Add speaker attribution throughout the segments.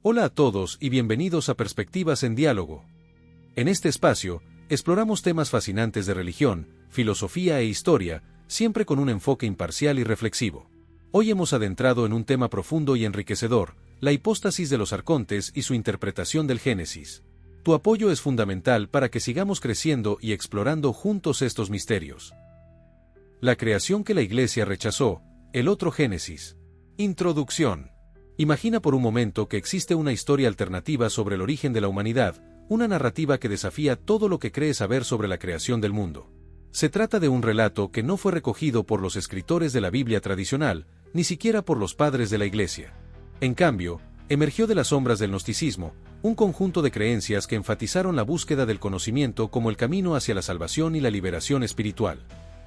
Speaker 1: Hola a todos y bienvenidos a Perspectivas en Diálogo. En este espacio, exploramos temas fascinantes de religión, filosofía e historia, siempre con un enfoque imparcial y reflexivo. Hoy hemos adentrado en un tema profundo y enriquecedor, la hipóstasis de los arcontes y su interpretación del Génesis. Tu apoyo es fundamental para que sigamos creciendo y explorando juntos estos misterios. La creación que la Iglesia rechazó, el otro Génesis. Introducción. Imagina por un momento que existe una historia alternativa sobre el origen de la humanidad, una narrativa que desafía todo lo que crees saber sobre la creación del mundo. Se trata de un relato que no fue recogido por los escritores de la Biblia tradicional, ni siquiera por los padres de la Iglesia. En cambio, emergió de las sombras del gnosticismo, un conjunto de creencias que enfatizaron la búsqueda del conocimiento como el camino hacia la salvación y la liberación espiritual.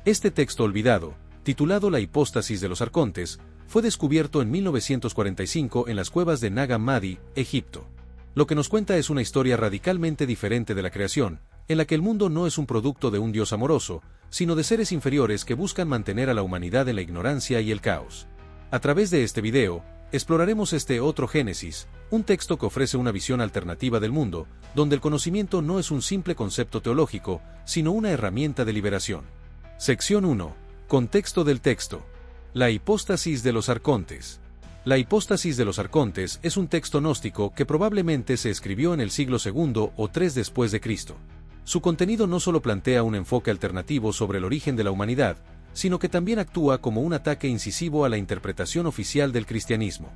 Speaker 1: Este texto olvidado, titulado La hipóstasis de los arcontes, fue descubierto en 1945 en las cuevas de Nag Hammadi, Egipto. Lo que nos cuenta es una historia radicalmente diferente de la creación, en la que el mundo no es un producto de un Dios amoroso, sino de seres inferiores que buscan mantener a la humanidad en la ignorancia y el caos. A través de este video, exploraremos este otro Génesis, un texto que ofrece una visión alternativa del mundo, donde el conocimiento no es un simple concepto teológico, sino una herramienta de liberación. Sección 1. Contexto del texto. La hipóstasis de los arcontes. La hipóstasis de los arcontes es un texto gnóstico que probablemente se escribió en el siglo II o III después de Cristo. Su contenido no solo plantea un enfoque alternativo sobre el origen de la humanidad, sino que también actúa como un ataque incisivo a la interpretación oficial del cristianismo.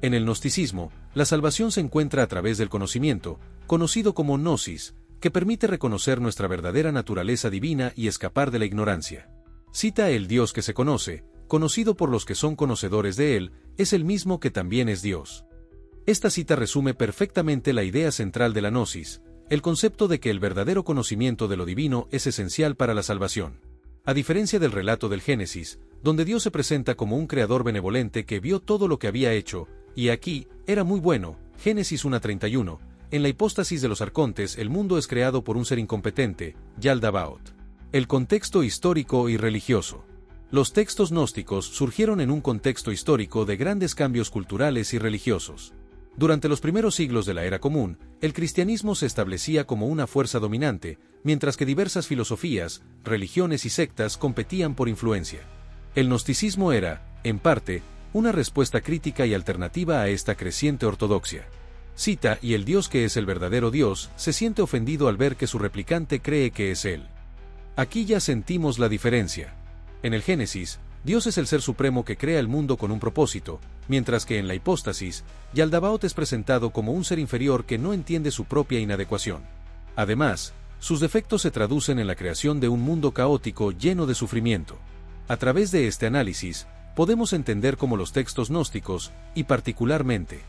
Speaker 1: En el gnosticismo, la salvación se encuentra a través del conocimiento, conocido como gnosis, que permite reconocer nuestra verdadera naturaleza divina y escapar de la ignorancia. Cita: el Dios que se conoce, conocido por los que son conocedores de él, es el mismo que también es Dios. Esta cita resume perfectamente la idea central de la gnosis, el concepto de que el verdadero conocimiento de lo divino es esencial para la salvación. A diferencia del relato del Génesis, donde Dios se presenta como un creador benevolente que vio todo lo que había hecho, y aquí, era muy bueno, Génesis 1:31, en la hipóstasis de los arcontes el mundo es creado por un ser incompetente, Yaldabaoth. El contexto histórico y religioso. Los textos gnósticos surgieron en un contexto histórico de grandes cambios culturales y religiosos. Durante los primeros siglos de la Era Común, el cristianismo se establecía como una fuerza dominante, mientras que diversas filosofías, religiones y sectas competían por influencia. El gnosticismo era, en parte, una respuesta crítica y alternativa a esta creciente ortodoxia. Cita: y el Dios que es el verdadero Dios se siente ofendido al ver que su replicante cree que es él. Aquí ya sentimos la diferencia. En el Génesis, Dios es el ser supremo que crea el mundo con un propósito, mientras que en la hipóstasis, Yaldabaoth es presentado como un ser inferior que no entiende su propia inadecuación. Además, sus defectos se traducen en la creación de un mundo caótico lleno de sufrimiento. A través de este análisis, podemos entender cómo los textos gnósticos, y particularmente,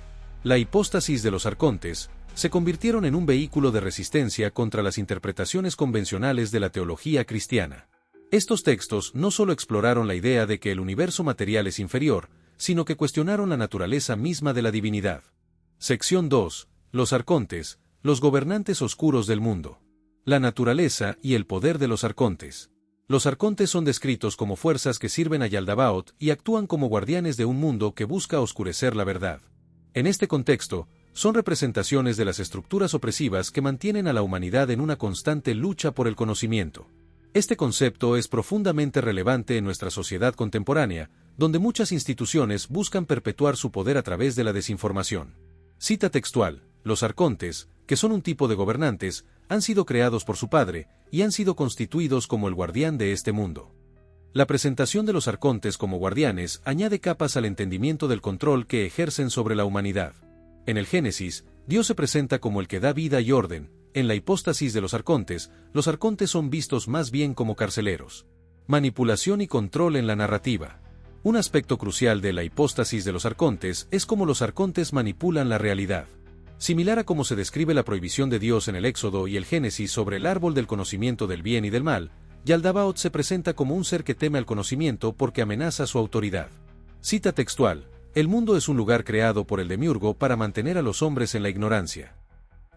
Speaker 1: la hipóstasis de los arcontes, se convirtieron en un vehículo de resistencia contra las interpretaciones convencionales de la teología cristiana. Estos textos no solo exploraron la idea de que el universo material es inferior, sino que cuestionaron la naturaleza misma de la divinidad. Sección 2. Los arcontes, los gobernantes oscuros del mundo. La naturaleza y el poder de los arcontes. Los arcontes son descritos como fuerzas que sirven a Yaldabaoth y actúan como guardianes de un mundo que busca oscurecer la verdad. En este contexto, son representaciones de las estructuras opresivas que mantienen a la humanidad en una constante lucha por el conocimiento. Este concepto es profundamente relevante en nuestra sociedad contemporánea, donde muchas instituciones buscan perpetuar su poder a través de la desinformación. Cita textual: los arcontes, que son un tipo de gobernantes, han sido creados por su padre, y han sido constituidos como el guardián de este mundo. La presentación de los arcontes como guardianes añade capas al entendimiento del control que ejercen sobre la humanidad. En el Génesis, Dios se presenta como el que da vida y orden. En la hipóstasis de los arcontes son vistos más bien como carceleros. Manipulación y control en la narrativa. Un aspecto crucial de la hipóstasis de los arcontes es cómo los arcontes manipulan la realidad. Similar a cómo se describe la prohibición de Dios en el Éxodo y el Génesis sobre el árbol del conocimiento del bien y del mal, Yaldabaoth se presenta como un ser que teme al conocimiento porque amenaza su autoridad. Cita textual: el mundo es un lugar creado por el demiurgo para mantener a los hombres en la ignorancia.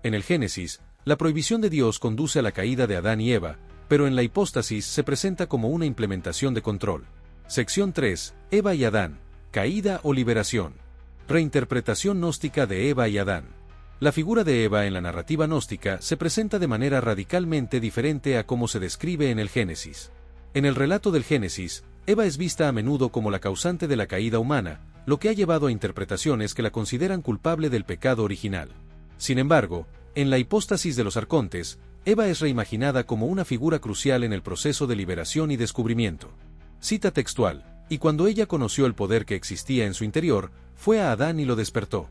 Speaker 1: En el Génesis, la prohibición de Dios conduce a la caída de Adán y Eva, pero en la hipóstasis se presenta como una implementación de control. Sección 3. Eva y Adán. Caída o liberación. Reinterpretación gnóstica de Eva y Adán. La figura de Eva en la narrativa gnóstica se presenta de manera radicalmente diferente a cómo se describe en el Génesis. En el relato del Génesis, Eva es vista a menudo como la causante de la caída humana, lo que ha llevado a interpretaciones que la consideran culpable del pecado original. Sin embargo, en la hipóstasis de los arcontes, Eva es reimaginada como una figura crucial en el proceso de liberación y descubrimiento. Cita textual: y cuando ella conoció el poder que existía en su interior, fue a Adán y lo despertó.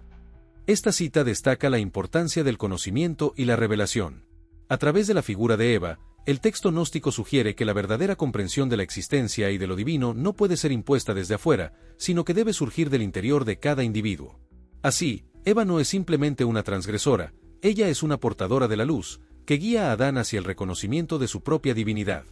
Speaker 1: Esta cita destaca la importancia del conocimiento y la revelación. A través de la figura de Eva, el texto gnóstico sugiere que la verdadera comprensión de la existencia y de lo divino no puede ser impuesta desde afuera, sino que debe surgir del interior de cada individuo. Así, Eva no es simplemente una transgresora, ella es una portadora de la luz, que guía a Adán hacia el reconocimiento de su propia divinidad.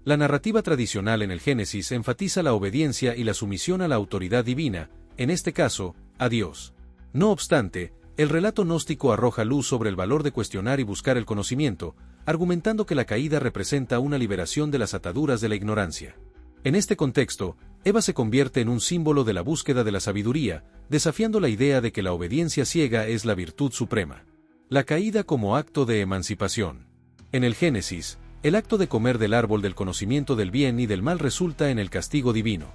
Speaker 1: La narrativa tradicional en el Génesis enfatiza la obediencia y la sumisión a la autoridad divina, en este caso, a Dios. No obstante, el relato gnóstico arroja luz sobre el valor de cuestionar y buscar el conocimiento, argumentando que la caída representa una liberación de las ataduras de la ignorancia. En este contexto, Eva se convierte en un símbolo de la búsqueda de la sabiduría, desafiando la idea de que la obediencia ciega es la virtud suprema. La caída como acto de emancipación. En el Génesis, el acto de comer del árbol del conocimiento del bien y del mal resulta en el castigo divino.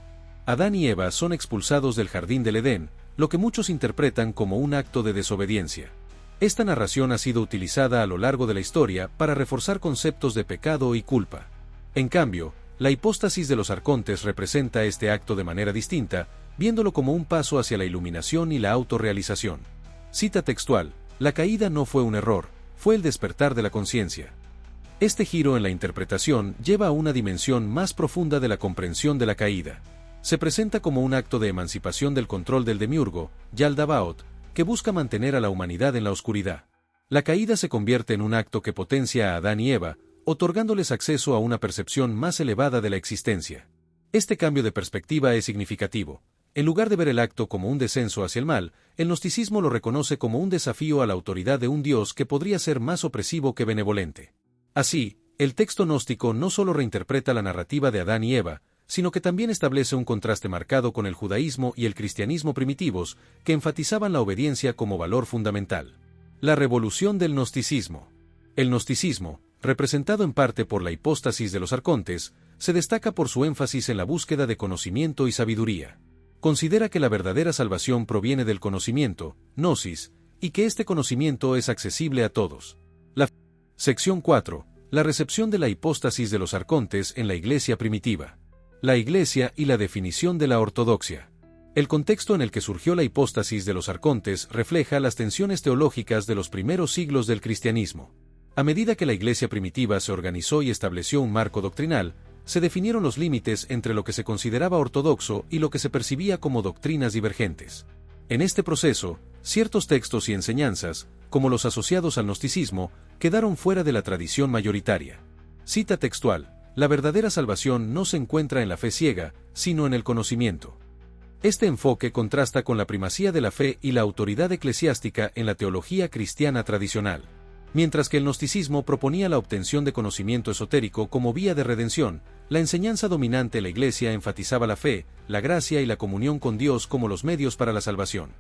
Speaker 1: Adán y Eva son expulsados del jardín del Edén, lo que muchos interpretan como un acto de desobediencia. Esta narración ha sido utilizada a lo largo de la historia para reforzar conceptos de pecado y culpa. En cambio, la hipóstasis de los arcontes representa este acto de manera distinta, viéndolo como un paso hacia la iluminación y la autorrealización. Cita textual: la caída no fue un error, fue el despertar de la conciencia. Este giro en la interpretación lleva a una dimensión más profunda de la comprensión de la caída. Se presenta como un acto de emancipación del control del demiurgo, Yaldabaoth, que busca mantener a la humanidad en la oscuridad. La caída se convierte en un acto que potencia a Adán y Eva, otorgándoles acceso a una percepción más elevada de la existencia. Este cambio de perspectiva es significativo. En lugar de ver el acto como un descenso hacia el mal, el gnosticismo lo reconoce como un desafío a la autoridad de un Dios que podría ser más opresivo que benevolente. Así, el texto gnóstico no solo reinterpreta la narrativa de Adán y Eva, sino que también establece un contraste marcado con el judaísmo y el cristianismo primitivos, que enfatizaban la obediencia como valor fundamental. La revolución del gnosticismo. El gnosticismo, representado en parte por la hipóstasis de los arcontes, se destaca por su énfasis en la búsqueda de conocimiento y sabiduría. Considera que la verdadera salvación proviene del conocimiento, gnosis, y que este conocimiento es accesible a todos. Sección 4. La recepción de la hipóstasis de los arcontes en la Iglesia primitiva. La Iglesia y la definición de la ortodoxia. El contexto en el que surgió la hipóstasis de los arcontes refleja las tensiones teológicas de los primeros siglos del cristianismo. A medida que la Iglesia primitiva se organizó y estableció un marco doctrinal, se definieron los límites entre lo que se consideraba ortodoxo y lo que se percibía como doctrinas divergentes. En este proceso, ciertos textos y enseñanzas, como los asociados al gnosticismo, quedaron fuera de la tradición mayoritaria. Cita textual: la verdadera salvación no se encuentra en la fe ciega, sino en el conocimiento. Este enfoque contrasta con la primacía de la fe y la autoridad eclesiástica en la teología cristiana tradicional. Mientras que el gnosticismo proponía la obtención de conocimiento esotérico como vía de redención, la enseñanza dominante en la Iglesia enfatizaba la fe, la gracia y la comunión con Dios como los medios para la salvación.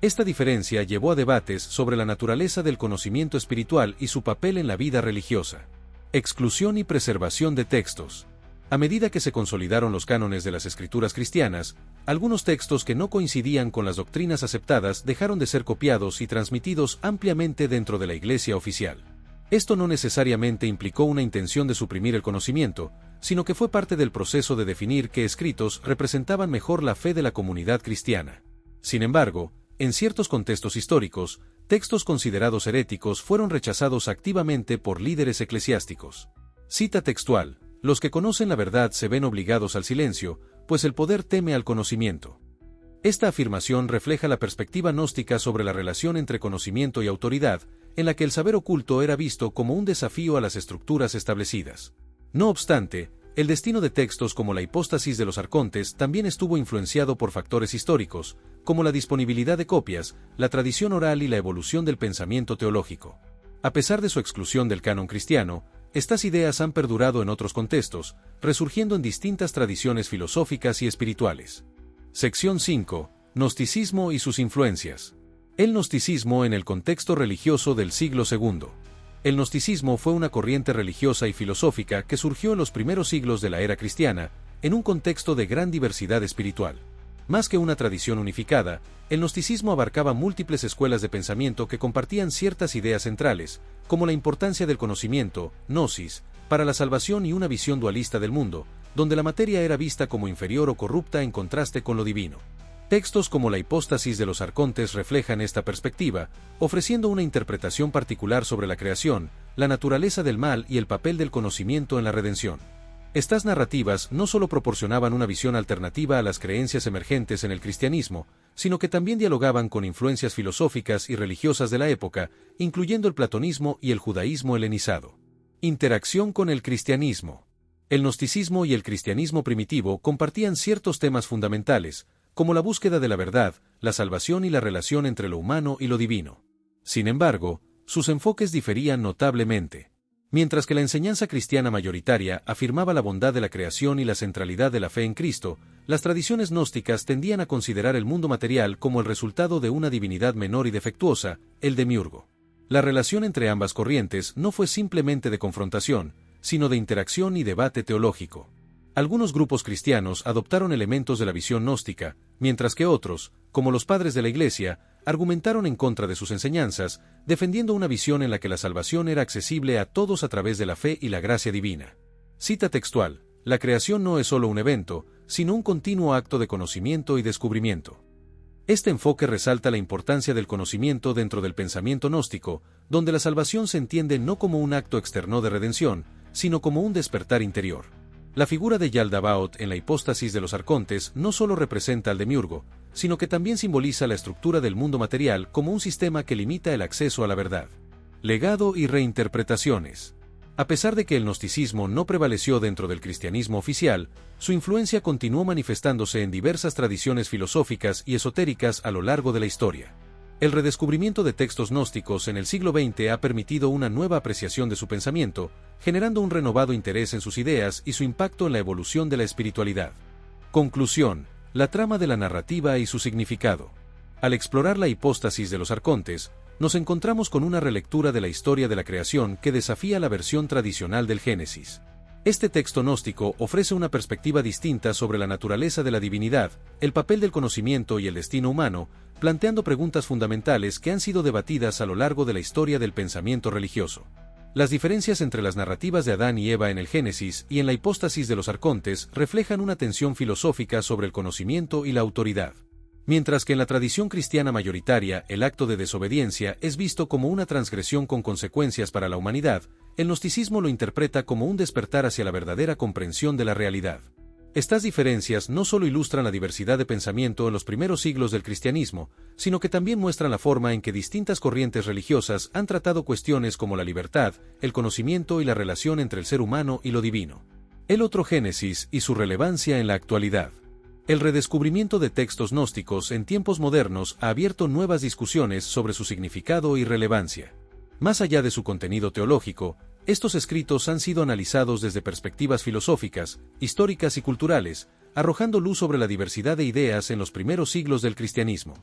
Speaker 1: Esta diferencia llevó a debates sobre la naturaleza del conocimiento espiritual y su papel en la vida religiosa. Exclusión y preservación de textos. A medida que se consolidaron los cánones de las escrituras cristianas, algunos textos que no coincidían con las doctrinas aceptadas dejaron de ser copiados y transmitidos ampliamente dentro de la Iglesia oficial. Esto no necesariamente implicó una intención de suprimir el conocimiento, sino que fue parte del proceso de definir qué escritos representaban mejor la fe de la comunidad cristiana. Sin embargo, en ciertos contextos históricos, textos considerados heréticos fueron rechazados activamente por líderes eclesiásticos. Cita textual: los que conocen la verdad se ven obligados al silencio, pues el poder teme al conocimiento. Esta afirmación refleja la perspectiva gnóstica sobre la relación entre conocimiento y autoridad, en la que el saber oculto era visto como un desafío a las estructuras establecidas. No obstante, el destino de textos como la hipóstasis de los arcontes también estuvo influenciado por factores históricos, como la disponibilidad de copias, la tradición oral y la evolución del pensamiento teológico. A pesar de su exclusión del canon cristiano, estas ideas han perdurado en otros contextos, resurgiendo en distintas tradiciones filosóficas y espirituales. Sección 5. Gnosticismo y sus influencias. El gnosticismo en el contexto religioso del siglo II. El gnosticismo fue una corriente religiosa y filosófica que surgió en los primeros siglos de la era cristiana, en un contexto de gran diversidad espiritual. Más que una tradición unificada, el gnosticismo abarcaba múltiples escuelas de pensamiento que compartían ciertas ideas centrales, como la importancia del conocimiento, gnosis, para la salvación y una visión dualista del mundo, donde la materia era vista como inferior o corrupta en contraste con lo divino. Textos como la Hipóstasis de los Arcontes reflejan esta perspectiva, ofreciendo una interpretación particular sobre la creación, la naturaleza del mal y el papel del conocimiento en la redención. Estas narrativas no solo proporcionaban una visión alternativa a las creencias emergentes en el cristianismo, sino que también dialogaban con influencias filosóficas y religiosas de la época, incluyendo el platonismo y el judaísmo helenizado. Interacción con el cristianismo. El gnosticismo y el cristianismo primitivo compartían ciertos temas fundamentales, como la búsqueda de la verdad, la salvación y la relación entre lo humano y lo divino. Sin embargo, sus enfoques diferían notablemente. Mientras que la enseñanza cristiana mayoritaria afirmaba la bondad de la creación y la centralidad de la fe en Cristo, las tradiciones gnósticas tendían a considerar el mundo material como el resultado de una divinidad menor y defectuosa, el demiurgo. La relación entre ambas corrientes no fue simplemente de confrontación, sino de interacción y debate teológico. Algunos grupos cristianos adoptaron elementos de la visión gnóstica, mientras que otros, como los padres de la Iglesia, argumentaron en contra de sus enseñanzas, defendiendo una visión en la que la salvación era accesible a todos a través de la fe y la gracia divina. Cita textual: la creación no es solo un evento, sino un continuo acto de conocimiento y descubrimiento. Este enfoque resalta la importancia del conocimiento dentro del pensamiento gnóstico, donde la salvación se entiende no como un acto externo de redención, sino como un despertar interior. La figura de Yaldabaoth en la Hipóstasis de los Arcontes no solo representa al demiurgo, sino que también simboliza la estructura del mundo material como un sistema que limita el acceso a la verdad. Legado y reinterpretaciones. A pesar de que el gnosticismo no prevaleció dentro del cristianismo oficial, su influencia continuó manifestándose en diversas tradiciones filosóficas y esotéricas a lo largo de la historia. El redescubrimiento de textos gnósticos en el siglo XX ha permitido una nueva apreciación de su pensamiento, generando un renovado interés en sus ideas y su impacto en la evolución de la espiritualidad. Conclusión: la trama de la narrativa y su significado. Al explorar la Hipóstasis de los Arcontes, nos encontramos con una relectura de la historia de la creación que desafía la versión tradicional del Génesis. Este texto gnóstico ofrece una perspectiva distinta sobre la naturaleza de la divinidad, el papel del conocimiento y el destino humano, planteando preguntas fundamentales que han sido debatidas a lo largo de la historia del pensamiento religioso. Las diferencias entre las narrativas de Adán y Eva en el Génesis y en la Hipóstasis de los Arcontes reflejan una tensión filosófica sobre el conocimiento y la autoridad. Mientras que en la tradición cristiana mayoritaria el acto de desobediencia es visto como una transgresión con consecuencias para la humanidad, el gnosticismo lo interpreta como un despertar hacia la verdadera comprensión de la realidad. Estas diferencias no solo ilustran la diversidad de pensamiento en los primeros siglos del cristianismo, sino que también muestran la forma en que distintas corrientes religiosas han tratado cuestiones como la libertad, el conocimiento y la relación entre el ser humano y lo divino. El otro Génesis y su relevancia en la actualidad. El redescubrimiento de textos gnósticos en tiempos modernos ha abierto nuevas discusiones sobre su significado y relevancia. Más allá de su contenido teológico, estos escritos han sido analizados desde perspectivas filosóficas, históricas y culturales, arrojando luz sobre la diversidad de ideas en los primeros siglos del cristianismo.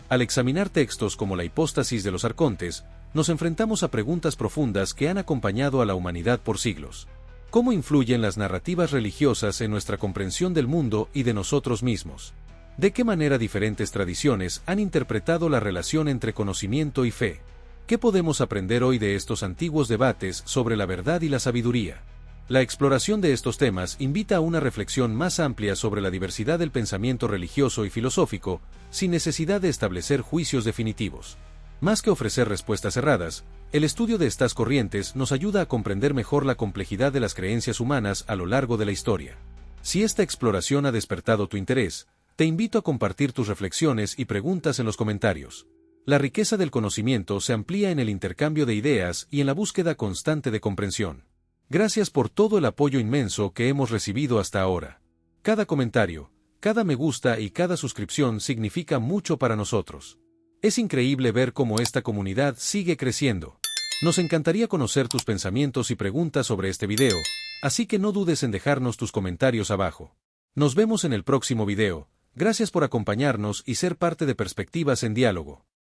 Speaker 1: Al examinar textos como la Hipóstasis de los Arcontes, nos enfrentamos a preguntas profundas que han acompañado a la humanidad por siglos. ¿Cómo influyen las narrativas religiosas en nuestra comprensión del mundo y de nosotros mismos? ¿De qué manera diferentes tradiciones han interpretado la relación entre conocimiento y fe? ¿Qué podemos aprender hoy de estos antiguos debates sobre la verdad y la sabiduría? La exploración de estos temas invita a una reflexión más amplia sobre la diversidad del pensamiento religioso y filosófico, sin necesidad de establecer juicios definitivos. Más que ofrecer respuestas cerradas, el estudio de estas corrientes nos ayuda a comprender mejor la complejidad de las creencias humanas a lo largo de la historia. Si esta exploración ha despertado tu interés, te invito a compartir tus reflexiones y preguntas en los comentarios. La riqueza del conocimiento se amplía en el intercambio de ideas y en la búsqueda constante de comprensión. Gracias por todo el apoyo inmenso que hemos recibido hasta ahora. Cada comentario, cada me gusta y cada suscripción significa mucho para nosotros. Es increíble ver cómo esta comunidad sigue creciendo. Nos encantaría conocer tus pensamientos y preguntas sobre este video, así que no dudes en dejarnos tus comentarios abajo. Nos vemos en el próximo video. Gracias por acompañarnos y ser parte de Perspectivas en Diálogo.